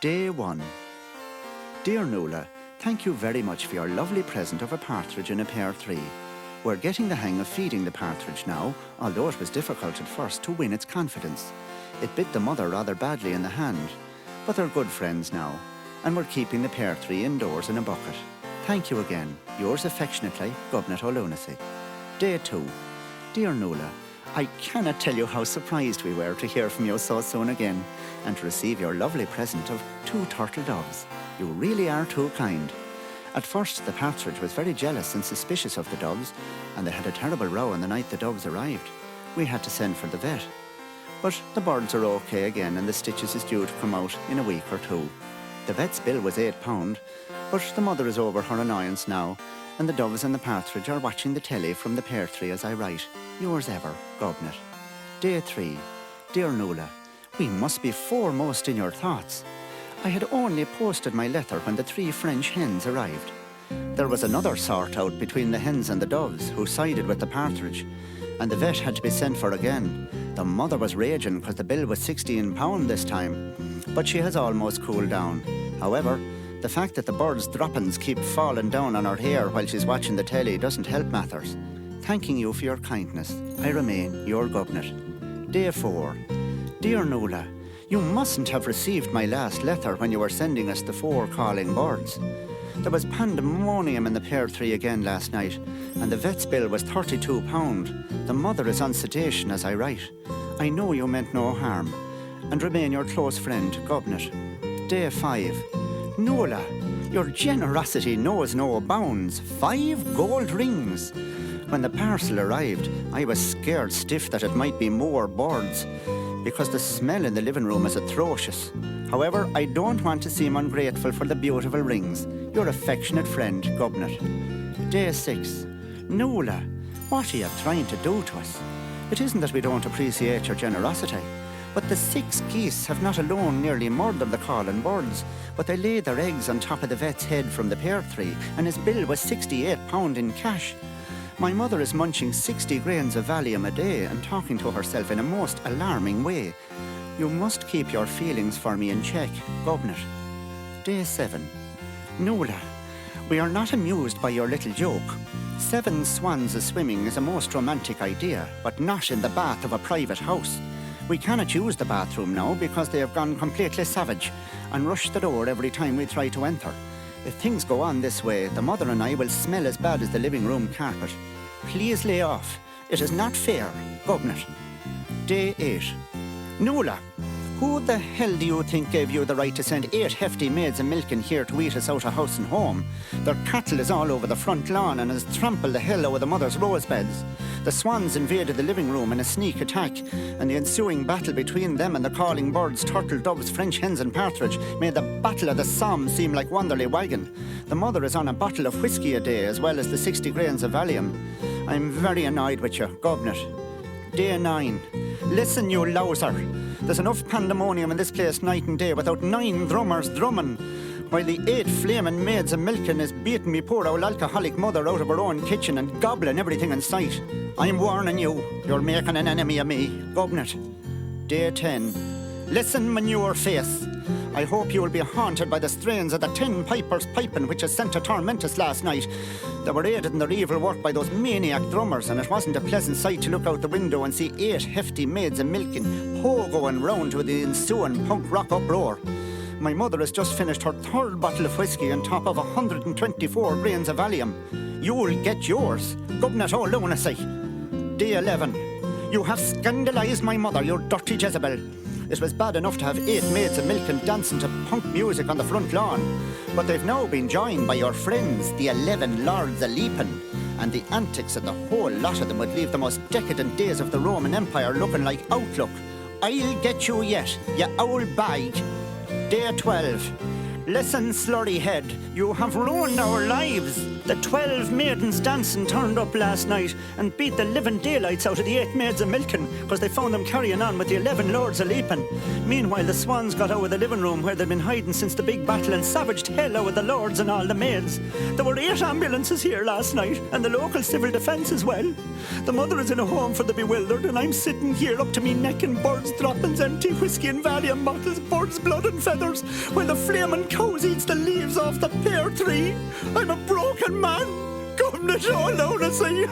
Day 1. Dear Nuala, thank you very much for your lovely present of a partridge in a pear tree. We're getting the hang of feeding the partridge now, although it was difficult at first to win its confidence. It bit the mother rather badly in the hand, but they're good friends now, and we're keeping the pear tree indoors in a bucket. Thank you again. Yours affectionately, Gobnet O'Lunacy. Day 2. Dear Nuala, I cannot tell you how surprised we were to hear from you so soon again, and to receive your lovely present of 2 turtle doves. You really are too kind. At first, the partridge was very jealous and suspicious of the doves, and they had a terrible row on the night the doves arrived. We had to send for the vet. But the birds are okay again, and the stitches is due to come out in a week or 2. The vet's bill was £8, but the mother is over her annoyance now, and the doves and the partridge are watching the telly from the pear tree as I write. Yours ever, Gobnet. Day 3. Dear Nuala, we must be foremost in your thoughts. I had only posted my letter when the 3 French hens arrived. There was another sort out between the hens and the doves, who sided with the partridge, and the vet had to be sent for again. The mother was raging because the bill was £16 this time, but she has almost cooled down. However, the fact that the birds' droppings keep falling down on her hair while she's watching the telly doesn't help matters. Thanking you for your kindness, I remain your Gobnet. Day 4. Dear Nuala, you mustn't have received my last letter when you were sending us the 4 calling birds. There was pandemonium in the pear tree again last night, and the vet's bill was £32. The mother is on sedation as I write. I know you meant no harm, and remain your close friend, Gobnet. Day 5. Nuala, your generosity knows no bounds. 5 gold rings. When the parcel arrived, I was scared stiff that it might be more birds, because the smell in the living room is atrocious. However, I don't want to seem ungrateful for the beautiful rings. Your affectionate friend, Gobnet. Day 6. Nuala, what are you trying to do to us? It isn't that we don't appreciate your generosity, but the 6 geese have not alone nearly murdered the calling birds, but they laid their eggs on top of the vet's head from the pear tree, and his bill was £68 in cash. My mother is munching 60 grains of Valium a day and talking to herself in a most alarming way. You must keep your feelings for me in check, Gobnet. Day 7. Nuala, we are not amused by your little joke. 7 swans a-swimming is a most romantic idea, but not in the bath of a private house. We cannot use the bathroom now because they have gone completely savage and rush the door every time we try to enter. If things go on this way, the mother and I will smell as bad as the living room carpet. Please lay off. It is not fair, Gobnet. Day 8. Nuala, who the hell do you think gave you the right to send 8 hefty maids of milking here to eat us out of house and home? Their cattle is all over the front lawn and has trampled the hell out of the mother's rose beds. The swans invaded the living room in a sneak attack, and the ensuing battle between them and the calling birds, turtle, doves, French hens and partridge made the Battle of the Somme seem like Wanderley Wagon. The mother is on a bottle of whiskey a day as well as the 60 grains of Valium. I'm very annoyed with you, Gobnet. Day 9. Listen, you louser. There's enough pandemonium in this place night and day without 9 drummers drumming, while the 8 flaming maids of milking is beating me poor old alcoholic mother out of her own kitchen and gobbling everything in sight. I'm warning you, you're making an enemy of me, Gobnet. Day 10. Listen, manure face. I hope you will be haunted by the strains of the 10 pipers piping which has sent to torment us last night. They were aided in their evil work by those maniac drummers, and it wasn't a pleasant sight to look out the window and see 8 hefty maids of milking pogoing round with the ensuing punk rock uproar. My mother has just finished her 3rd bottle of whiskey on top of 124 grains of Valium. You'll get yours, Gobnet O'Lunacy. Day 11. You have scandalised my mother, you dirty Jezebel. It was bad enough to have 8 maids of milk and dancing to punk music on the front lawn, but they've now been joined by your friends, the 11 lords a-leaping, and the antics of the whole lot of them would leave the most decadent days of the Roman Empire looking like Outlook. I'll get you yet, you owl bag. Day 12. Listen, slurry head, you have ruined our lives. The 12 maidens dancing turned up last night and beat the living daylights out of the 8 maids of milking, because they found them carrying on with the 11 Lords of Leaping. Meanwhile, the Swans got out of the living room where they'd been hiding since the big battle and savaged hell out of the Lords and all the maids. There were 8 ambulances here last night, and the local civil defence as well. The mother is in a home for the bewildered, and I'm sitting here up to me neck in birds' droppings, empty whiskey and Valium bottles, birds' blood and feathers, while the flaming cows eats the leaves off the pear tree. I'm a broken man. Come to show lunacy.